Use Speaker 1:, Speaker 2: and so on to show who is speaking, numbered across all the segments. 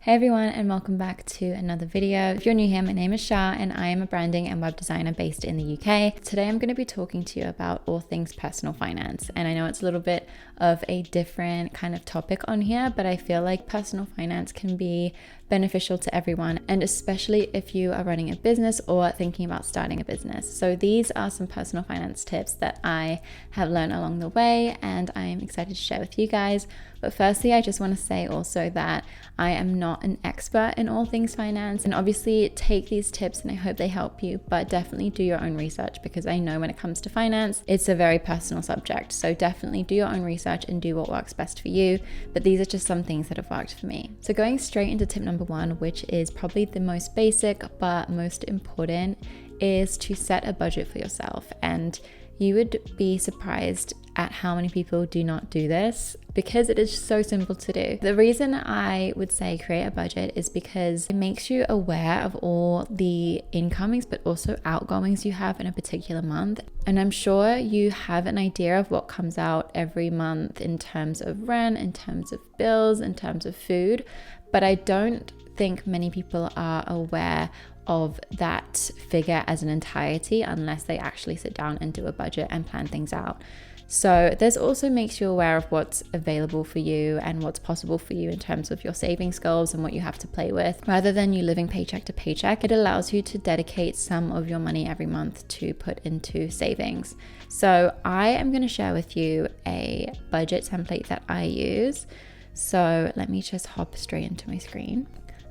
Speaker 1: Hey everyone, and welcome back to another video. If you're new here, my name is Shah and I am a branding and web designer based in the UK. Today I'm going to be talking to you about all things personal finance. And I know it's a little bit of a different kind of topic on here, but I feel like personal finance can be beneficial to everyone, and especially if you are running a business or thinking about starting a business. So these are some personal finance tips that I have learned along the way and I am excited to share with you guys. But firstly, I just want to say also that I am not an expert in all things finance, and obviously take these tips and I hope they help you, but definitely do your own research, because I know when it comes to finance, it's a very personal subject. So definitely do your own research and do what works best for you. But these are just some things that have worked for me. So going straight into tip number one, which is probably the most basic but most important, is to set a budget for yourself. And you would be surprised at how many people do not do this, because it is so simple to do. The reason I would say create a budget is because it makes you aware of all the incomings but also outgoings you have in a particular month. And I'm sure you have an idea of what comes out every month in terms of rent, in terms of bills, in terms of food, but I don't think many people are aware of that figure as an entirety unless they actually sit down and do a budget and plan things out. So this also makes you aware of what's available for you and what's possible for you in terms of your savings goals and what you have to play with. Rather than you living paycheck to paycheck, it allows you to dedicate some of your money every month to put into savings. So I am going to share with you a budget template that I use. So let me just hop straight into my screen.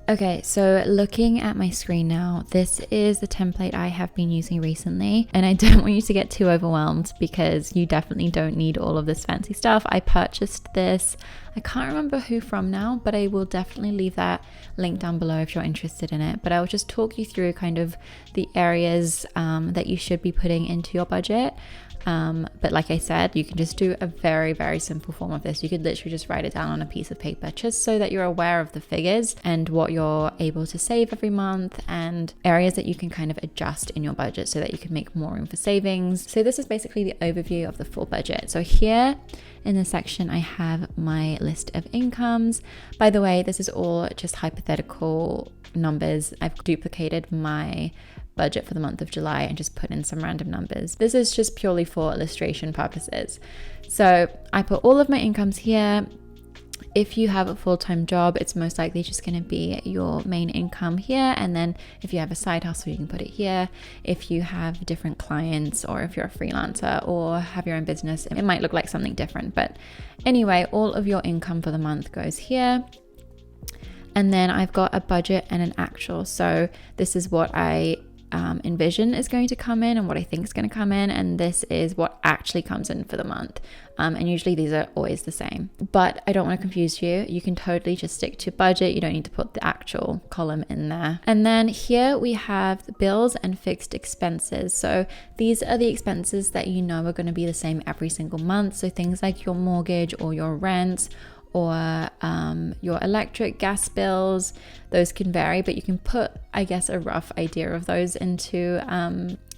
Speaker 1: Okay, so looking at my screen now, this is the template I have been using recently, and I don't want you to get too overwhelmed because you definitely don't need all of this fancy stuff. I purchased this, I can't remember who from now, but I will definitely leave that link down below if you're interested in it. But I will just talk you through kind of the areas that you should be putting into your budget. But like I said, you can just do a very, very simple form of this. You could literally just write it down on a piece of paper just so that you're aware of the figures and what you're able to save every month and areas that you can kind of adjust in your budget so that you can make more room for savings. So this is basically the overview of the full budget. So here in this section, I have my list of incomes. By the way, this is all just hypothetical numbers. I've duplicated my budget for the month of July and just put in some random numbers. This is just purely for illustration purposes. So I put all of my incomes here. If you have a full-time job, it's most likely just going to be your main income here. And then if you have a side hustle, you can put it here. If you have different clients, or if you're a freelancer or have your own business, it might look like something different. But anyway, all of your income for the month goes here. And then I've got a budget and an actual. So this is what I envision is going to come in and what I think is going to come in, and this is what actually comes in for the month. And usually these are always the same, but I don't want to confuse you. You can totally just stick to budget. You don't need to put the actual column in there. And then here we have the bills and fixed expenses. So these are the expenses that you know are going to be the same every single month. So things like your mortgage or your rent, or your electric, gas bills, those can vary, but you can put, I guess, a rough idea of those into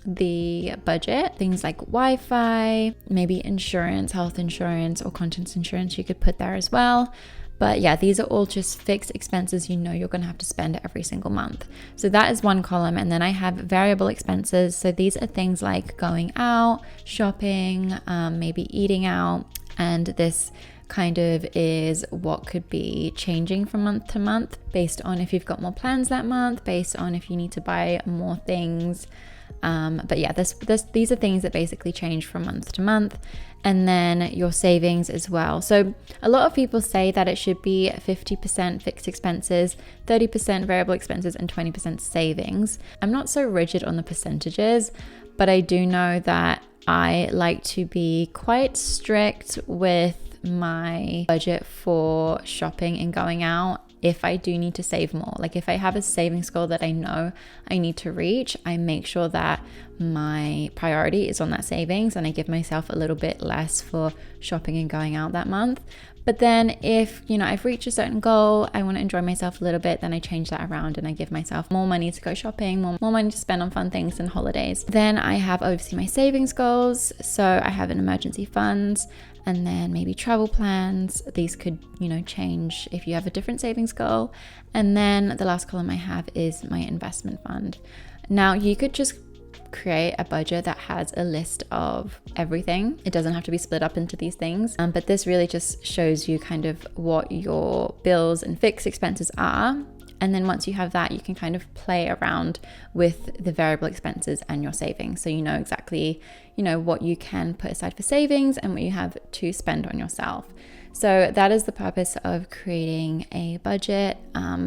Speaker 1: the budget. Things like Wi-Fi, maybe insurance, health insurance, or contents insurance, you could put there as well. But yeah, these are all just fixed expenses you know you're going to have to spend every single month. So that is one column. And then I have variable expenses. So these are things like going out, shopping, maybe eating out, and this kind of is what could be changing from month to month based on if you've got more plans that month, based on if you need to buy more things. But yeah, these are things that basically change from month to month. And then your savings as well. So a lot of people say that it should be 50% fixed expenses, 30% variable expenses, and 20% savings. I'm not so rigid on the percentages, but I do know that I like to be quite strict with my budget for shopping and going out if I do need to save more. Like if I have a savings goal that I know I need to reach, I make sure that my priority is on that savings and I give myself a little bit less for shopping and going out that month. But then if, I've reached a certain goal, I want to enjoy myself a little bit, then I change that around and I give myself more money to go shopping, more money to spend on fun things and holidays. Then I have obviously my savings goals. So I have an emergency funds, and then maybe travel plans. These could, change if you have a different savings goal. And then the last column I have is my investment fund. Now you could just create a budget that has a list of everything. It doesn't have to be split up into these things, but this really just shows you kind of what your bills and fixed expenses are. And then once you have that, you can kind of play around with the variable expenses and your savings. So you know exactly, what you can put aside for savings and what you have to spend on yourself. So that is the purpose of creating a budget,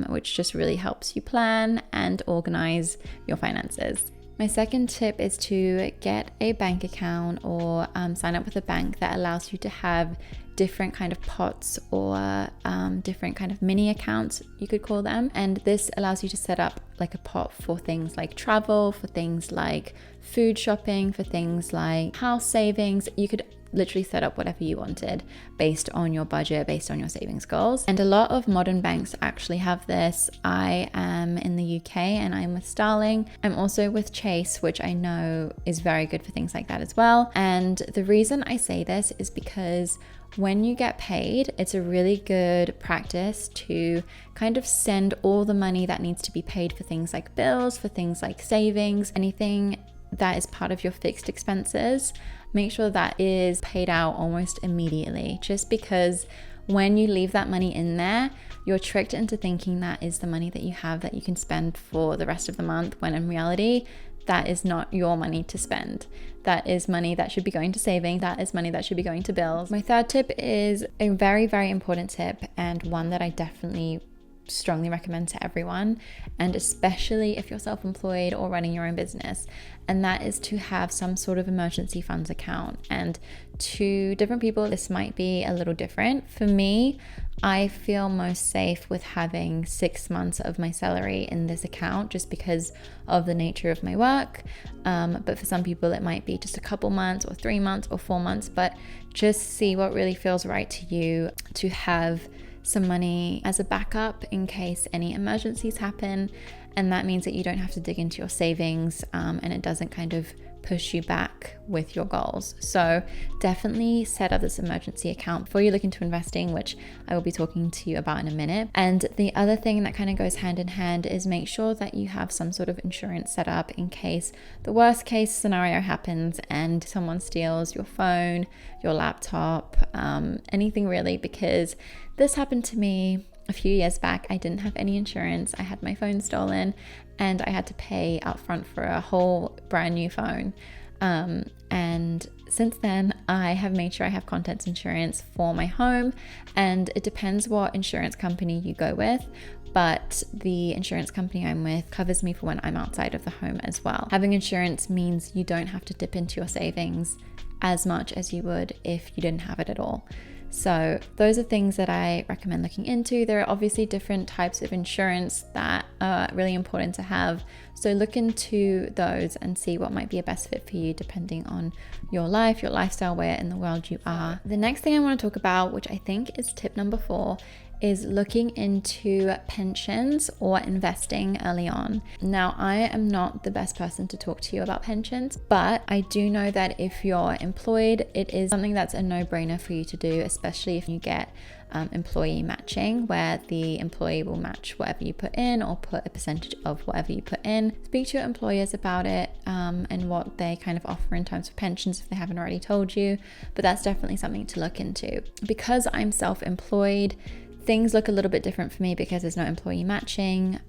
Speaker 1: which just really helps you plan and organize your finances. My second tip is to get a bank account or sign up with a bank that allows you to have different kind of pots or different kind of mini accounts, you could call them. And this allows you to set up like a pot for things like travel, for things like food shopping, for things like house savings. You could literally set up whatever you wanted based on your budget, based on your savings goals. And a lot of modern banks actually have this. I am in the UK and I'm with Starling. I'm also with Chase, which I know is very good for things like that as well. And the reason I say this is because when you get paid, it's a really good practice to kind of send all the money that needs to be paid for things like bills, for things like savings, anything that is part of your fixed expenses. Make sure that is paid out almost immediately, just because when you leave that money in there, you're tricked into thinking that is the money that you have that you can spend for the rest of the month, when in reality, that is not your money to spend. That is money that should be going to saving. That is money that should be going to bills. My third tip is a very, very important tip, and one that I definitely strongly recommend to everyone, and especially if you're self-employed or running your own business, and that is to have some sort of emergency funds account. And to different people, this might be a little different. For me, I feel most safe with having 6 months of my salary in this account just because of the nature of my work. But for some people, it might be just a couple months or 3 months or 4 months, but just see what really feels right to you to have some money as a backup in case any emergencies happen. And that means that you don't have to dig into your savings, and it doesn't kind of push you back with your goals. So definitely set up this emergency account before you look into investing, which I will be talking to you about in a minute. And the other thing that kind of goes hand in hand is make sure that you have some sort of insurance set up in case the worst case scenario happens and someone steals your phone, your laptop, anything really, because this happened to me a few years back. I didn't have any insurance. I had my phone stolen and I had to pay upfront for a whole brand new phone. And since then, I have made sure I have contents insurance for my home, and it depends what insurance company you go with, but the insurance company I'm with covers me for when I'm outside of the home as well. Having insurance means you don't have to dip into your savings as much as you would if you didn't have it at all. So those are things that I recommend looking into. There are obviously different types of insurance that are really important to have. So look into those and see what might be a best fit for you depending on your life, your lifestyle, where in the world you are. The next thing I want to talk about, which I think is tip number 4, is looking into pensions or investing early on. Now, I am not the best person to talk to you about pensions, but I do know that if you're employed, it is something that's a no-brainer for you to do, especially if you get employee matching, where the employee will match whatever you put in or put a percentage of whatever you put in. Speak to your employers about it and what they kind of offer in terms of pensions if they haven't already told you, but that's definitely something to look into. Because I'm self-employed, things look a little bit different for me because there's no employee matching.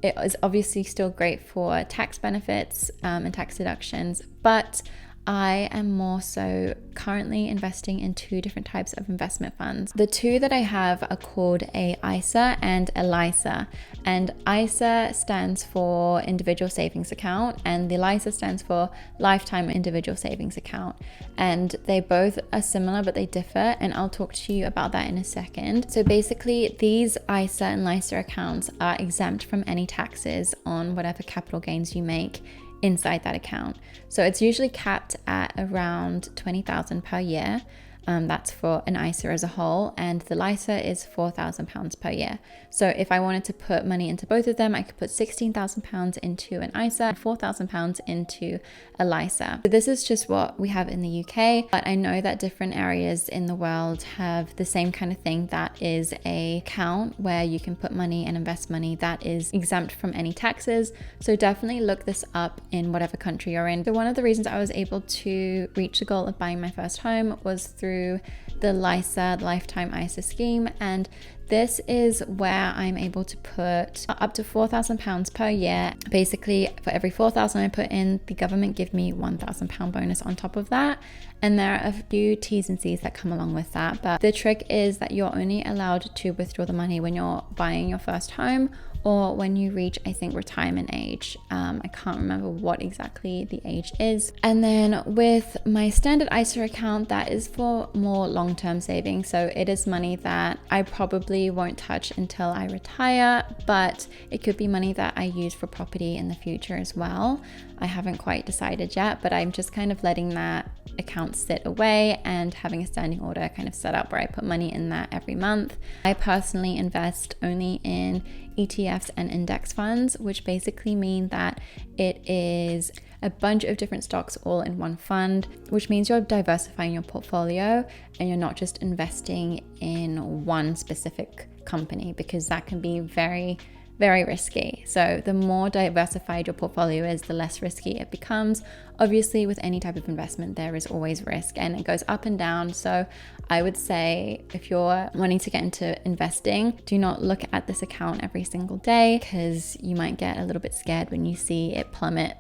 Speaker 1: It is obviously still great for tax benefits and tax deductions, but I am more so currently investing in 2 different types of investment funds. The 2 that I have are called a ISA and a LISA. And ISA stands for Individual Savings Account, and the LISA stands for Lifetime Individual Savings Account. And they both are similar, but they differ, and I'll talk to you about that in a second. So basically, these ISA and LISA accounts are exempt from any taxes on whatever capital gains you make inside that account. So it's usually capped at around $20,000 per year. That's for an ISA as a whole, and the LISA is £4,000 per year. So if I wanted to put money into both of them, I could put £16,000 into an ISA and £4,000 into a LISA. So this is just what we have in the UK, but I know that different areas in the world have the same kind of thing, that is a account where you can put money and invest money that is exempt from any taxes. So definitely look this up in whatever country you're in. So one of the reasons I was able to reach the goal of buying my first home was through the LISA, Lifetime ISA scheme, and this is where I'm able to put up to £4,000 per year. Basically, for every £4,000 I put in, the government give me £1,000 bonus on top of that. And there are a few T's and C's that come along with that. But the trick is that you're only allowed to withdraw the money when you're buying your first home, or when you reach, I think, retirement age. I can't remember what exactly the age is. And then with my standard ISA account, that is for more long-term savings. So it is money that I probably won't touch until I retire, but it could be money that I use for property in the future as well. I haven't quite decided yet, but I'm just kind of letting that account sit away and having a standing order kind of set up where I put money in that every month. I personally invest only in ETFs and index funds, which basically mean that it is a bunch of different stocks all in one fund, which means you're diversifying your portfolio and you're not just investing in one specific company, because that can be very risky. So the more diversified your portfolio is, the less risky it becomes. Obviously, with any type of investment, there is always risk and it goes up and down. So I would say if you're wanting to get into investing, do not look at this account every single day, because you might get a little bit scared when you see it plummet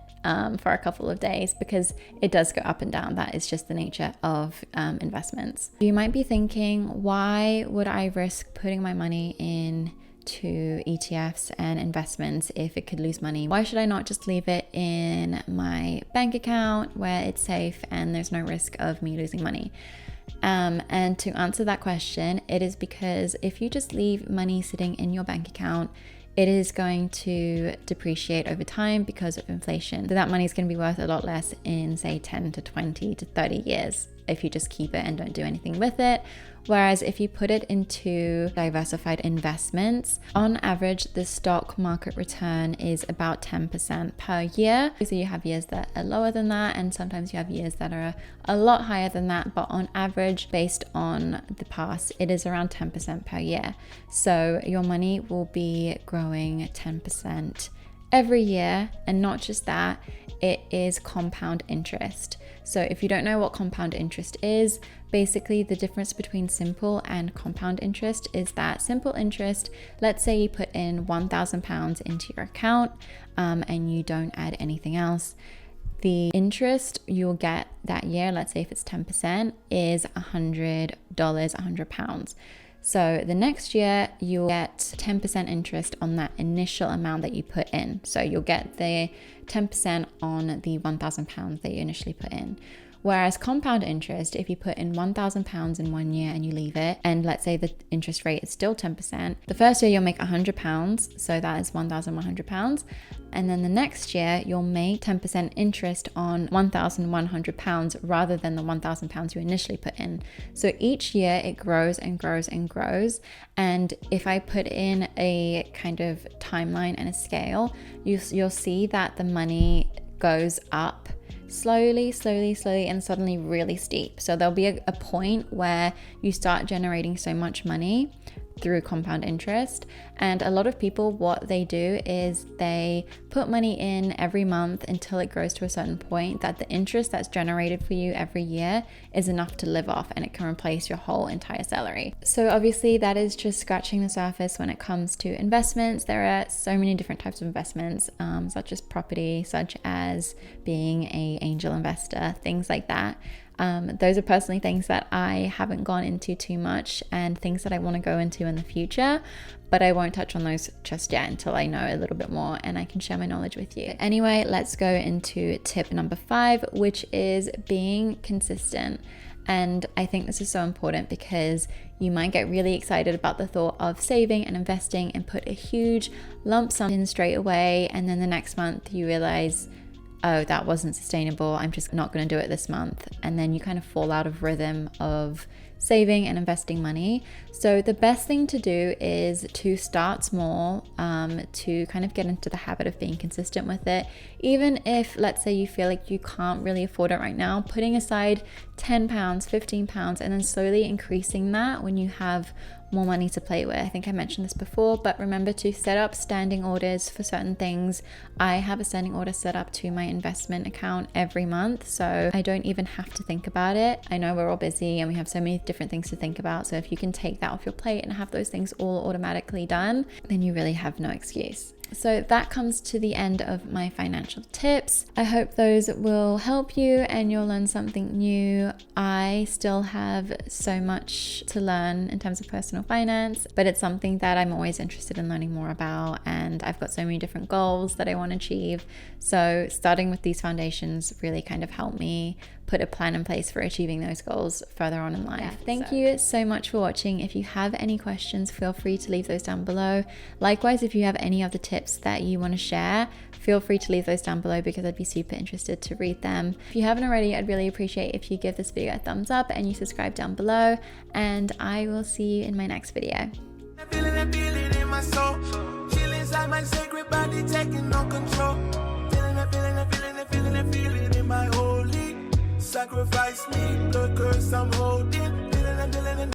Speaker 1: for a couple of days, because it does go up and down. That is just the nature of investments. You might be thinking, why would I risk putting my money in to ETFs and investments if it could lose money? Why should I not just leave it in my bank account where it's safe and there's no risk of me losing money? And to answer that question, it is because if you just leave money sitting in your bank account, it is going to depreciate over time because of inflation. So that money is going to be worth a lot less in, say, 10 to 20 to 30 years if you just keep it and don't do anything with it. Whereas if you put it into diversified investments, on average, the stock market return is about 10% per year. So you have years that are lower than that, and sometimes you have years that are a lot higher than that. But on average, based on the past, it is around 10% per year. So your money will be growing 10% every year. And not just that, it is compound interest. So if you don't know what compound interest is, basically the difference between simple and compound interest is that simple interest, let's say you put in £1,000 into your account and you don't add anything else. The interest you'll get that year, let's say if it's 10%, is $100, £100. So the next year you'll get 10% interest on that initial amount that you put in. So you'll get the 10% on the £1,000 that you initially put in. Whereas compound interest, if you put in £1,000 in 1 year and you leave it, and let's say the interest rate is still 10%, the first year you'll make £100, so that is £1,100. And then the next year you'll make 10% interest on £1,100 rather than the £1,000 you initially put in. So each year it grows and grows and grows. And if I put in a kind of timeline and a scale, you'll see that the money goes up slowly, and suddenly really steep. So there'll be a point where you start generating so much money through compound interest. And a lot of people, what they do is they put money in every month until it grows to a certain point that the interest that's generated for you every year is enough to live off, and it can replace your whole entire salary. So obviously that is just scratching the surface when it comes to investments. There are so many different types of investments, such as property, such as being an angel investor, things like that. Those are personally things that I haven't gone into too much, and things that I want to go into in the future, but I won't touch on those just yet until I know a little bit more and I can share my knowledge with you. Anyway, let's go into tip number 5, which is being consistent. And I think this is so important because you might get really excited about the thought of saving and investing and put a huge lump sum in straight away, and then the next month you realize, oh, that wasn't sustainable, I'm just not going to do it this month. And then you kind of fall out of rhythm of saving and investing money. So the best thing to do is to start small, to kind of get into the habit of being consistent with it. Even if, let's say, you feel like you can't really afford it right now, putting aside £10, £15, and then slowly increasing that when you have more money to play with. I think I mentioned this before, but remember to set up standing orders for certain things. I have a standing order set up to my investment account every month, so I don't even have to think about it. I know we're all busy and we have so many different things to think about, so if you can take that off your plate and have those things all automatically done, then you really have no excuse. So that comes to the end of my financial tips. I hope those will help you and you'll learn something new. I still have so much to learn in terms of personal finance, but it's something that I'm always interested in learning more about, and I've got so many different goals that I want to achieve. So starting with these foundations really kind of helped me put a plan in place for achieving those goals further on in life. Thank you so much for watching. If you have any questions, feel free to leave those down below. Likewise, if you have any other tips that you want to share, feel free to leave those down below because I'd be super interested to read them. If you haven't already, I'd really appreciate if you give this video a thumbs up and you subscribe down below, and I will see you in my next video. Sacrifice me, the curse I'm holding.